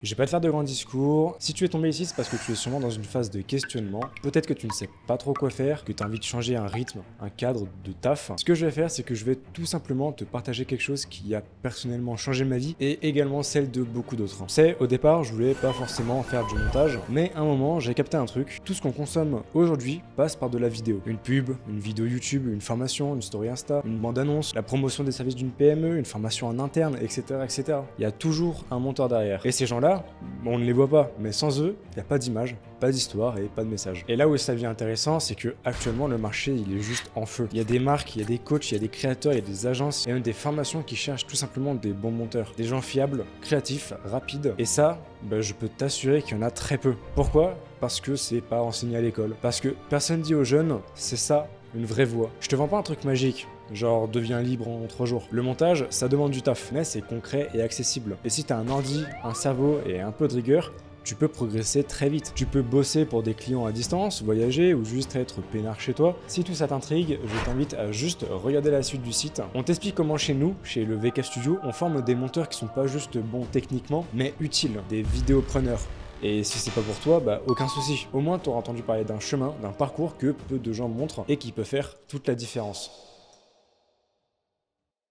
Je vais pas te faire de grands discours. Si tu es tombé ici, c'est parce que tu es sûrement dans une phase de questionnement. Peut-être que tu ne sais pas trop quoi faire, que tu as envie de changer un rythme, un cadre de taf. Ce que je vais faire, c'est que je vais tout simplement te partager quelque chose qui a personnellement changé ma vie et également celle de beaucoup d'autres. C'est, au départ, je voulais pas forcément faire du montage, mais à un moment, j'ai capté un truc. Tout ce qu'on consomme aujourd'hui passe par de la vidéo. Une pub, une vidéo YouTube, une formation, une story Insta, une bande-annonce, la promotion des services d'une PME, une formation en interne, etc., etc. Il y a toujours un monteur derrière. Et ces gens-là, on ne les voit pas, mais sans eux, il n'y a pas d'image, pas d'histoire et pas de message. Et là où ça devient intéressant, c'est que actuellement le marché il est juste en feu. Il y a des marques, il y a des coachs, il y a des créateurs, il y a des agences, il y a même des formations qui cherchent tout simplement des bons monteurs, des gens fiables, créatifs, rapides. Et ça, je peux t'assurer qu'il y en a très peu. Pourquoi ? Parce que c'est pas enseigné à l'école. Parce que personne dit aux jeunes, c'est ça une vraie voie. Je te vends pas un truc magique. Genre, deviens libre en 3 jours. Le montage, ça demande du taf, mais c'est concret et accessible. Et si t'as un ordi, un cerveau et un peu de rigueur, tu peux progresser très vite. Tu peux bosser pour des clients à distance, voyager ou juste être peinard chez toi. Si tout ça t'intrigue, je t'invite à juste regarder la suite du site. On t'explique comment chez nous, chez le VK Studio, on forme des monteurs qui sont pas juste bons techniquement, mais utiles, des vidéopreneurs. Et si c'est pas pour toi, aucun souci. Au moins t'auras entendu parler d'un chemin, d'un parcours que peu de gens montrent et qui peut faire toute la différence.